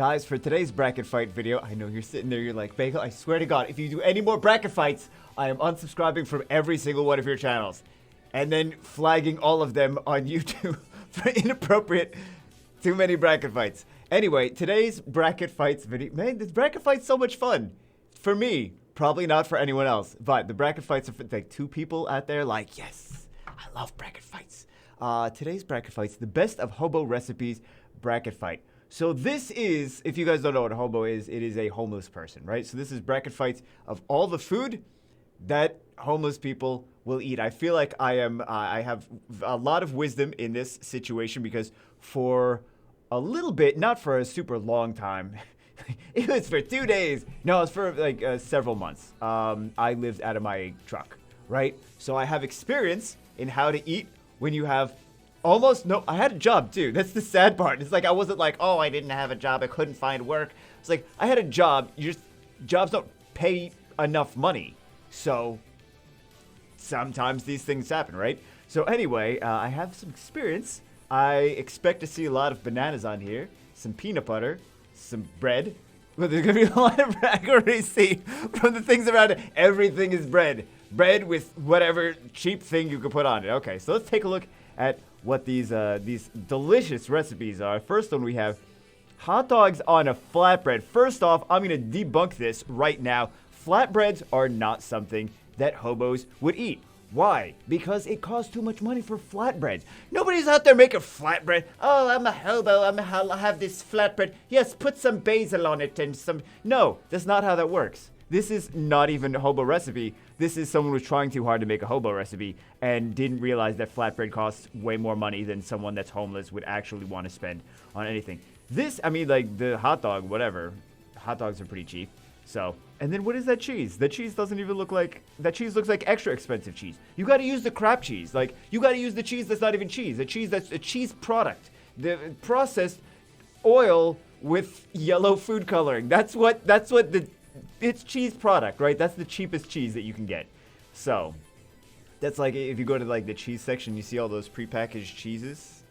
Guys, for today's bracket fight video, I know you're sitting there, you're like, Bagel, I swear to God, if you do any more bracket fights, I am unsubscribing from every single one of your channels. And then flagging all of them on YouTube for inappropriate, too many bracket fights. Anyway, today's bracket fights video, man, this bracket fight's so much fun. For me, probably not for anyone else, but the bracket fights are for like 2 people out there like, yes, I love bracket fights. Today's bracket fights, the best of hobo recipes bracket fight. So this is, if you guys don't know what a hobo is, it is a homeless person, right? So this is bracket fights of all the food that homeless people will eat. I feel like I have a lot of wisdom in this situation because for a little bit, not for a super long time, it was for 2 days. No, it's for like several months. I lived out of my truck, right? So I have experience in how to eat when you have almost no, I had a job too. That's the sad part. It's like I wasn't like, oh, I didn't have a job. I couldn't find work. It's like I had a job. Jobs don't pay enough money. So sometimes these things happen, right? So anyway, I have some experience. I expect to see a lot of bananas on here, some peanut butter, some bread. Well, there's going to be a lot of bread. I can already see from the things around it. Everything is bread. Bread with whatever cheap thing you could put on it. Okay, so let's take a look at what these delicious recipes are. First one we have hot dogs on a flatbread. First off, I'm going to debunk this right now. Flatbreads are not something that hobos would eat. Why? Because it costs too much money for flatbreads. Nobody's out there making flatbread. Oh, I'm a hobo. I'll have this flatbread. Yes, put some basil on it and some... No, that's not how that works. This is not even a hobo recipe. This is someone who was trying too hard to make a hobo recipe and didn't realize that flatbread costs way more money than someone that's homeless would actually want to spend on anything. This, I mean, like the hot dog, whatever. Hot dogs are pretty cheap. So, and then what is that cheese? The cheese doesn't even look like, that cheese looks like extra expensive cheese. You got to use the crap cheese. Like, you got to use the cheese that's not even cheese. A cheese that's a cheese product. The processed oil with yellow food coloring. That's what it's cheese product, right? That's the cheapest cheese that you can get. So, that's like if you go to like the cheese section, you see all those prepackaged cheeses.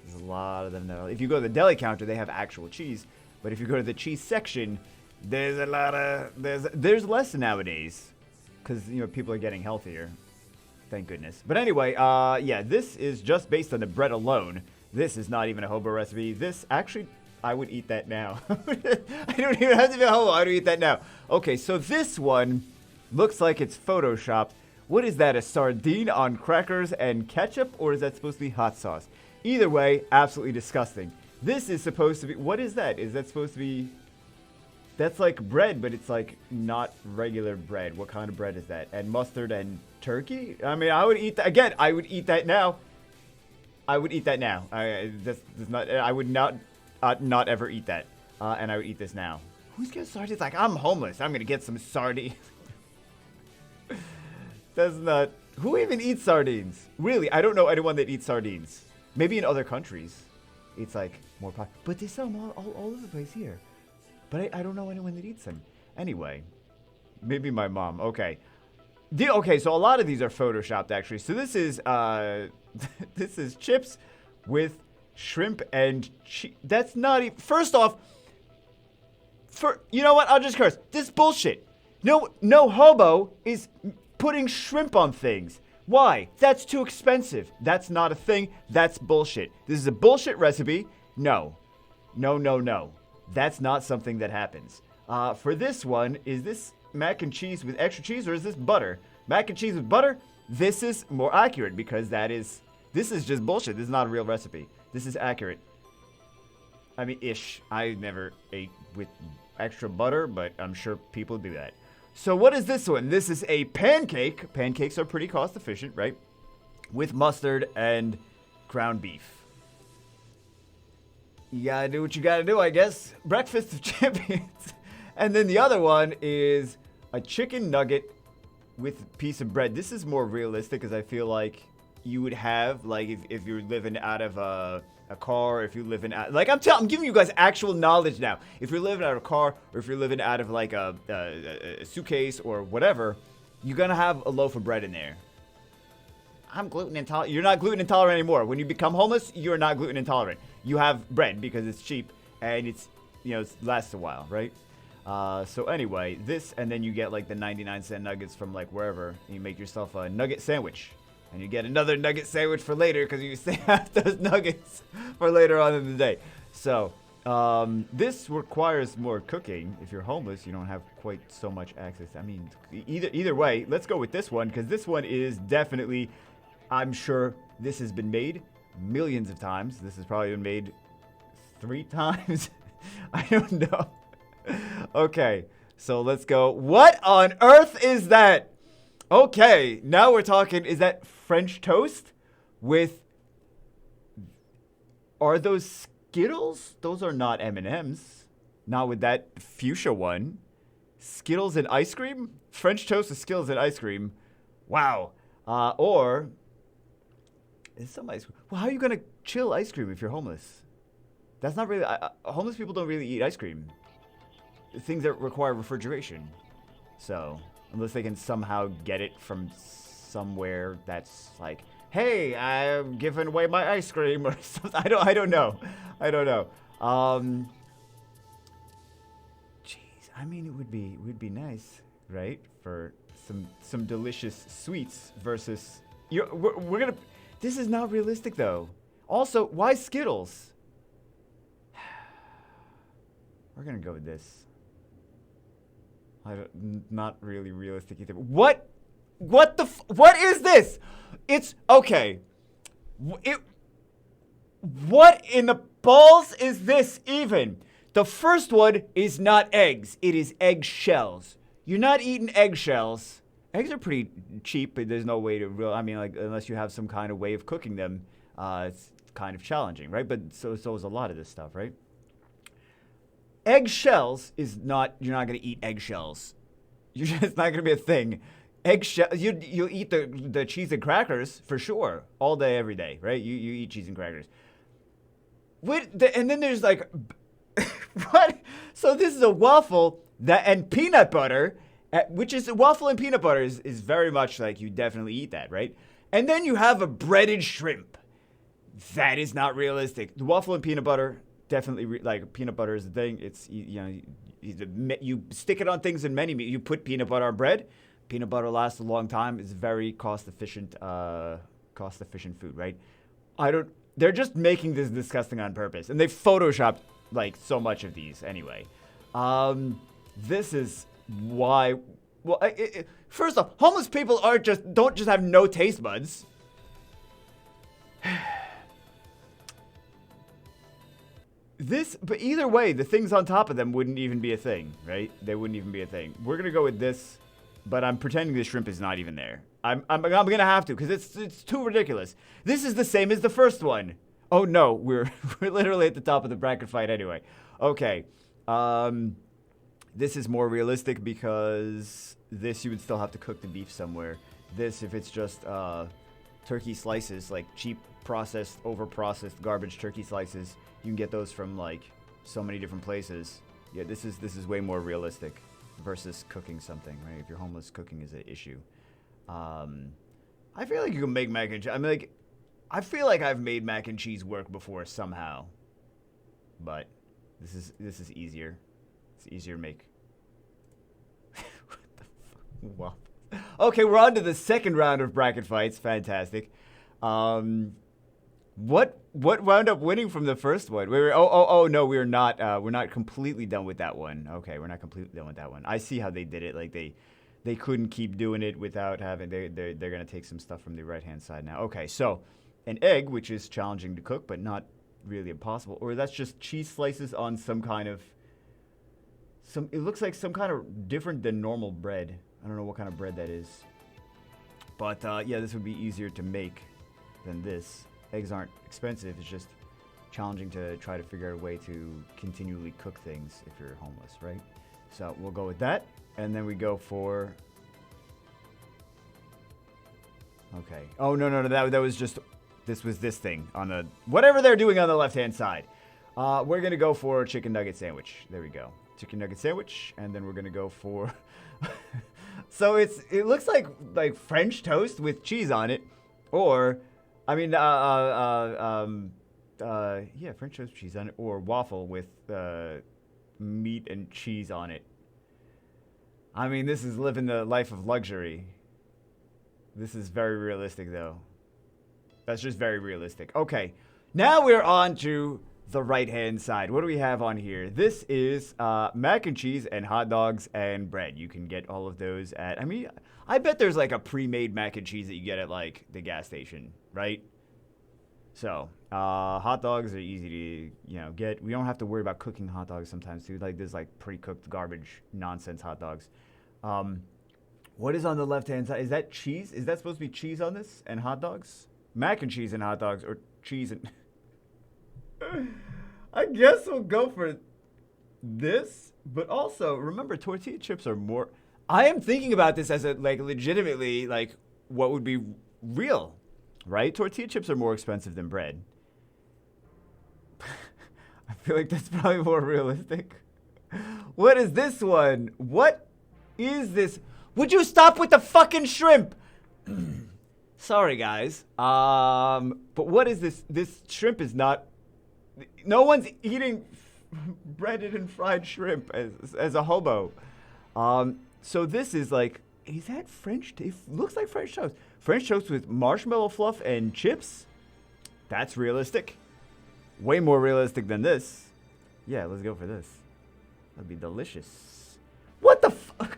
There's a lot of them now. If you go to the deli counter, they have actual cheese. But if you go to the cheese section, there's a lot of, there's less nowadays. Because, you know, people are getting healthier. Thank goodness. But anyway, yeah, this is just based on the bread alone. This is not even a hobo recipe. This actually... I would eat that now. I don't even have to be a hobo. I would eat that now. Okay, so this one looks like it's photoshopped. What is that, a sardine on crackers and ketchup? Or is that supposed to be hot sauce? Either way, absolutely disgusting. This is supposed to be... What is that? Is that supposed to be... That's like bread, but it's like not regular bread. What kind of bread is that? And mustard and turkey? I mean, I would eat that. Again, I would eat that now. I would eat that now. I would not ever eat that. And I would eat this now. Who's getting sardines? Like, I'm homeless. I'm going to get some sardines. That's not... Who even eats sardines? Really, I don't know anyone that eats sardines. Maybe in other countries. It's like more popular. But they sell them all over the place here. But I don't know anyone that eats them. Anyway. Maybe my mom. Okay. Okay, so a lot of these are photoshopped, actually. So this is, this is chips with... shrimp and cheese. That's not even... First off, you know what? I'll just curse. This is bullshit. No hobo is putting shrimp on things. Why? That's too expensive. That's not a thing. That's bullshit. This is a bullshit recipe. No. That's not something that happens. For this one, is this mac and cheese with extra cheese or is this butter? Mac and cheese with butter? This is more accurate because this is just bullshit. This is not a real recipe. This is accurate. I mean, ish. I never ate with extra butter, but I'm sure people do that. So what is this one? This is a pancake. Pancakes are pretty cost efficient, right? With mustard and ground beef. You gotta do what you gotta do, I guess. Breakfast of champions. And then the other one is a chicken nugget with a piece of bread. This is more realistic because I feel like you would have, like, if you're living out of a car, if you're living out, like, I'm giving you guys actual knowledge now. If you're living out of a car, or if you're living out of, like, a suitcase or whatever, you're gonna have a loaf of bread in there. I'm gluten intolerant. You're not gluten intolerant anymore. When you become homeless, you're not gluten intolerant. You have bread because it's cheap, and it's you know, it lasts a while, right? So anyway, this, and then you get like the 99-cent nuggets from like wherever. And you make yourself a nugget sandwich. And you get another nugget sandwich for later because you have those nuggets for later on in the day. So this requires more cooking. If you're homeless, you don't have quite so much access. I mean, either way, let's go with this one because this one is definitely, I'm sure this has been made millions of times. This has probably been made 3 times. I don't know. Okay, so let's go. What on earth is that? Okay, now we're talking, is that French toast with, are those Skittles? Those are not M&Ms. Not with that fuchsia one. Skittles and ice cream? French toast with Skittles and ice cream. Wow. Or, is some ice cream? Well, how are you going to chill ice cream if you're homeless? That's not really, homeless people don't really eat ice cream. Things that require refrigeration. So, unless they can somehow get it from somewhere that's like, hey, I'm giving away my ice cream or something. I don't know. Jeez, I mean, it would be nice, right? For some delicious sweets versus we're gonna. This is not realistic though. Also, why Skittles? We're gonna go with this. Not really realistic either. What is this? It's okay. What in the balls is this even? The first one is not eggs. It is eggshells. You're not eating eggshells. Eggs are pretty cheap, but there's no way to I mean, like, unless you have some kind of way of cooking them, it's kind of challenging, right? But so is a lot of this stuff, right? Eggshells is not, you're not going to eat eggshells. It's not going to be a thing. Eggshell, you'll eat the cheese and crackers for sure. All day, every day, right? You eat cheese and crackers. And then there's like, what? So this is a waffle and peanut butter, which is, waffle and peanut butter is very much like you definitely eat that, right? And then you have a breaded shrimp. That is not realistic. The waffle and peanut butter, definitely, like, peanut butter is the thing. It's, you know, you stick it on things in many meat. You put peanut butter on bread. Peanut butter lasts a long time. It's very cost efficient food, right? They're just making this disgusting on purpose. And they photoshopped, like, so much of these anyway. This is why, well, first off, homeless people don't just have no taste buds. But either way, the things on top of them wouldn't even be a thing, right? They wouldn't even be a thing. We're gonna go with this, but I'm pretending the shrimp is not even there. I'm gonna have to, because it's too ridiculous. This is the same as the first one. Oh no, we're literally at the top of the bracket fight anyway. Okay, this is more realistic because this you would still have to cook the beef somewhere. This, if it's just turkey slices, like cheap processed, over-processed garbage turkey slices, you can get those from like so many different places. Yeah, this is way more realistic versus cooking something, right? If you're homeless, cooking is an issue. I feel like you can make mac and cheese. I mean, like, I feel like I've made mac and cheese work before somehow, but this is easier. It's easier to make. What the fuck? Wow. Okay, we're on to the second round of bracket fights. Fantastic. What wound up winning from the first one? No, we're not completely done with that one. Okay, we're not completely done with that one. I see how they did it. Like they couldn't keep doing it without having they're gonna take some stuff from the right hand side now. Okay, so an egg, which is challenging to cook but not really impossible, or that's just cheese slices on some kind of it looks like some kind of different than normal bread. I don't know what kind of bread that is. But yeah, this would be easier to make than this. Eggs aren't expensive. It's just challenging to try to figure out a way to continually cook things if you're homeless, right? So we'll go with that. And then we go for... Okay. Oh, no. That was just... This was this thing on the... Whatever they're doing on the left-hand side. We're going to go for chicken nugget sandwich. There we go. Chicken nugget sandwich. And then we're going to go for... So it looks like French toast with cheese on it. Or... I mean, yeah, French toast cheese on it, or waffle with meat and cheese on it. I mean, this is living the life of luxury. This is very realistic, though. That's just very realistic. Okay, now we're on to the right-hand side. What do we have on here? This is mac and cheese and hot dogs and bread. You can get all of those at, I mean, I bet there's like a pre-made mac and cheese that you get at like the gas station, right? So, hot dogs are easy to, get. We don't have to worry about cooking hot dogs sometimes, too. Like, there's, like, pre-cooked garbage nonsense hot dogs. What is on the left-hand side? Is that cheese? Is that supposed to be cheese on this? And hot dogs? Mac and cheese and hot dogs, or cheese and... I guess we'll go for this. But also, remember, tortilla chips are more... I am thinking about this as a, like, legitimately, like, what would be real. Right? Tortilla chips are more expensive than bread. I feel like that's probably more realistic. What is this one? What is this? Would you stop with the fucking shrimp? Sorry, guys. But what is this? This shrimp is not... No one's eating breaded and fried shrimp as a hobo. So this is like... Is that French? It looks like French toast. French toast with marshmallow fluff and chips? That's realistic. Way more realistic than this. Yeah, let's go for this. That'd be delicious. What the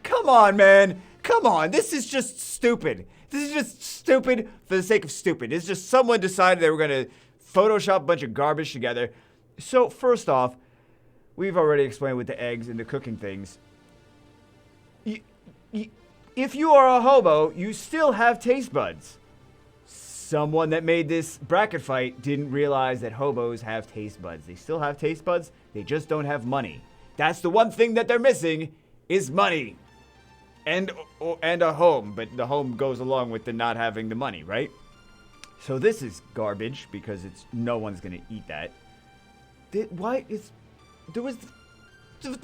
Come on, man. Come on. This is just stupid. This is just stupid for the sake of stupid. It's just someone decided they were going to Photoshop a bunch of garbage together. So, first off, we've already explained with the eggs and the cooking things. If you are a hobo, you still have taste buds. Someone that made this bracket fight didn't realize that hobos have taste buds. They still have taste buds, they just don't have money. That's the one thing that they're missing, is money. And a home, but the home goes along with the not having the money, right? So this is garbage, because no one's gonna eat that. There was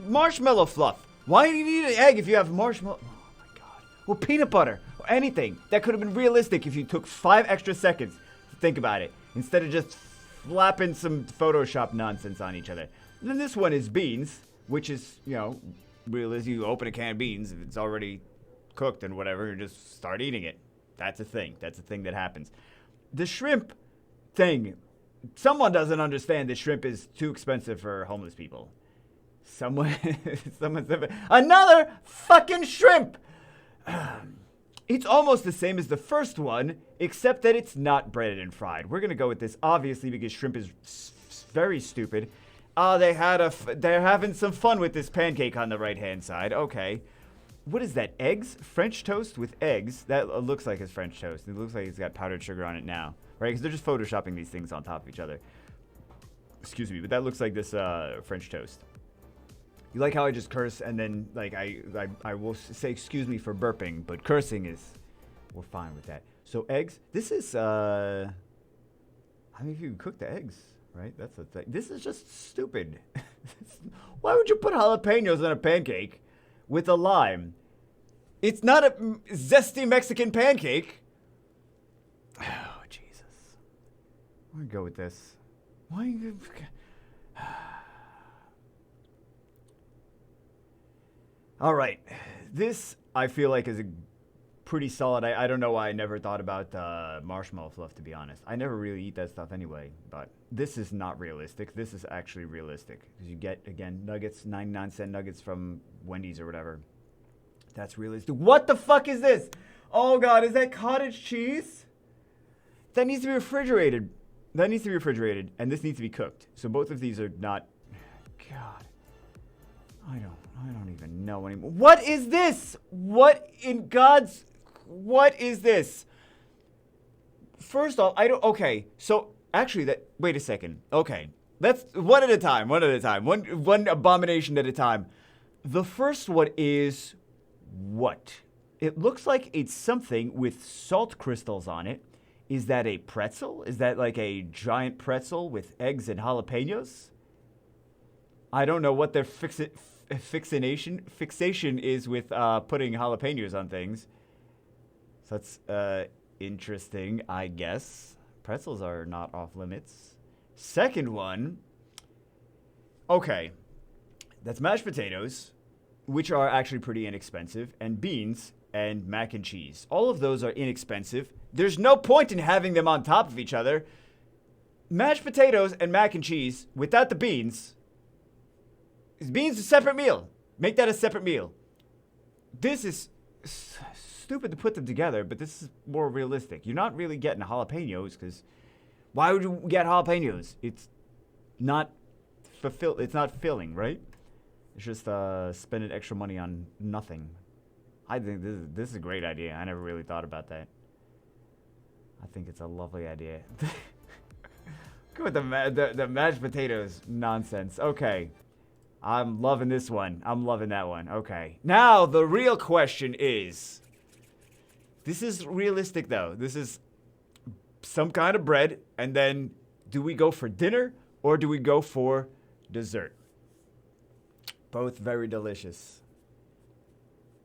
marshmallow fluff. Why do you need an egg if you have marshmallow? Or peanut butter, or anything. That could have been realistic if you took 5 extra seconds to think about it, instead of just flapping some Photoshop nonsense on each other. And then this one is beans, which is, realistic. You open a can of beans, if it's already cooked and whatever, you just start eating it. That's a thing. That's a thing that happens. The shrimp thing, someone doesn't understand that shrimp is too expensive for homeless people. Someone said, another fucking shrimp! It's almost the same as the first one, except that it's not breaded and fried. We're going to go with this, obviously, because shrimp is very stupid. They're having some fun with this pancake on the right-hand side. Okay. What is that? Eggs? French toast with eggs? That looks like it's French toast. It looks like it's got powdered sugar on it now. Right? Because they're just photoshopping these things on top of each other. Excuse me, but that looks like this French toast. You like how I just curse and then, like, I will say excuse me for burping, but cursing is, we're fine with that. So eggs, this is, I mean, if you can cook the eggs, right? That's the thing. This is just stupid. Why would you put jalapenos on a pancake with a lime? It's not a zesty Mexican pancake. Oh, Jesus. I'm gonna go with this. Why you... All right, this I feel like is a pretty solid. I don't know why I never thought about marshmallow fluff, to be honest. I never really eat that stuff anyway, but this is not realistic. This is actually realistic because you get, again, nuggets, 99-cent nuggets from Wendy's or whatever. That's realistic. What the fuck is this? Oh, God, is that cottage cheese? That needs to be refrigerated. That needs to be refrigerated, and this needs to be cooked. So both of these are not... God. I don't even know anymore. What is this? What is this? First off, okay, so actually wait a second. Okay, let's, one at a time, one abomination at a time. The first one is what? It looks like it's something with salt crystals on it. Is that a pretzel? Is that like a giant pretzel with eggs and jalapenos? I don't know what their fixation is with putting jalapenos on things. So that's interesting, I guess. Pretzels are not off limits. Second one. Okay. That's mashed potatoes, which are actually pretty inexpensive, and beans and mac and cheese. All of those are inexpensive. There's no point in having them on top of each other. Mashed potatoes and mac and cheese without the beans. Beans a separate meal. Make that a separate meal. This is stupid to put them together, but this is more realistic. You're not really getting jalapenos because why would you get jalapenos? It's not It's not filling, right? It's just spending extra money on nothing. I think this is a great idea. I never really thought about that. I think it's a lovely idea. Go with the mashed potatoes nonsense. Okay. I'm loving this one. I'm loving that one. Okay. Now, the real question is... This is realistic, though. This is some kind of bread, and then do we go for dinner, or do we go for dessert? Both very delicious.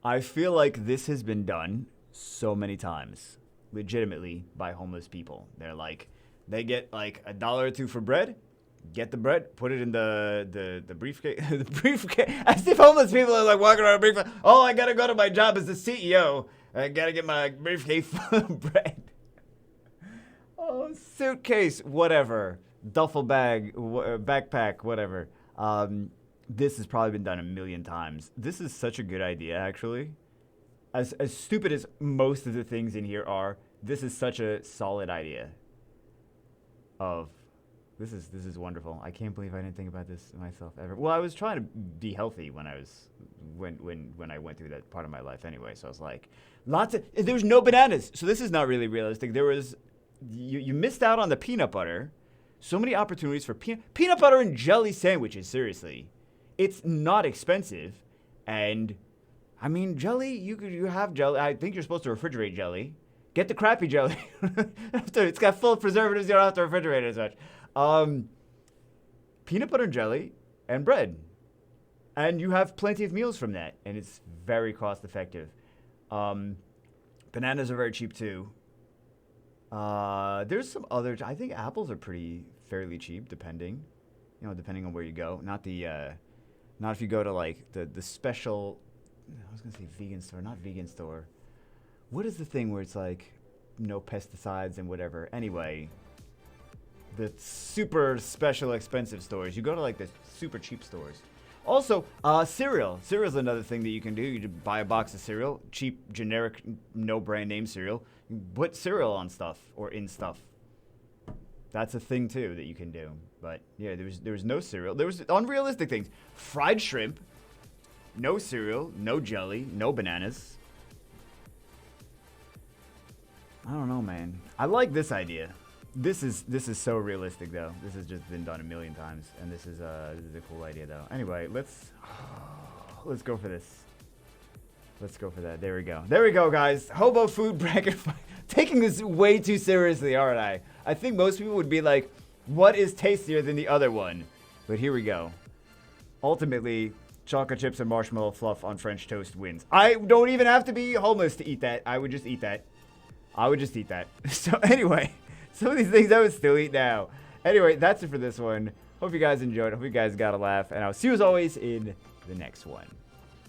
I feel like this has been done so many times, legitimately, by homeless people. They're like, they get like $1 or $2 for bread, get the bread, put it in the briefcase. The briefcase. As if homeless people are like walking around a briefcase. Oh, I gotta go to my job as the CEO. I gotta get my briefcase full of bread. Oh, suitcase, whatever. Duffel bag, backpack, whatever. This has probably been done a million times. This is such a good idea, actually. As stupid as most of the things in here are, this is such a solid idea. This is wonderful. I can't believe I didn't think about this myself ever. Well, I was trying to be healthy when I went through that part of my life anyway. So I was like, there was no bananas. So this is not really realistic. There was, you missed out on the peanut butter. So many opportunities for peanut butter and jelly sandwiches, seriously. It's not expensive. And, I mean, jelly, you have jelly. I think you're supposed to refrigerate jelly. Get the crappy jelly. It's got full preservatives. You don't have to refrigerate it as much. Peanut butter and jelly and bread. And you have plenty of meals from that. And it's very cost effective. Bananas are very cheap, too. There's some other... I think apples are fairly cheap, depending on where you go. Not if you go to, like, the special... I was going to say vegan store. Not vegan store. What is the thing where it's, like, no pesticides and whatever? Anyway, the super special expensive stores. You go to, like, the super cheap stores. Also, cereal. Cereal is another thing that you can do. You just buy a box of cereal. Cheap, generic, no brand name cereal. You put cereal on stuff or in stuff. That's a thing, too, that you can do. But, yeah, there was no cereal. There was unrealistic things. Fried shrimp. No cereal. No jelly. No bananas. I don't know, man. I like this idea. This is so realistic, though. This has just been done a million times, and this is a cool idea, though. Anyway, let's go for this. Let's go for that. There we go. There we go, guys. Hobo food bracket fight. Taking this way too seriously, aren't I? I think most people would be like, what is tastier than the other one? But here we go. Ultimately, chocolate chips and marshmallow fluff on French toast wins. I don't even have to be homeless to eat that. I would just eat that. So anyway, some of these things I would still eat now. Anyway, that's it for this one. Hope you guys enjoyed. Hope you guys got a laugh. And I'll see you as always in the next one.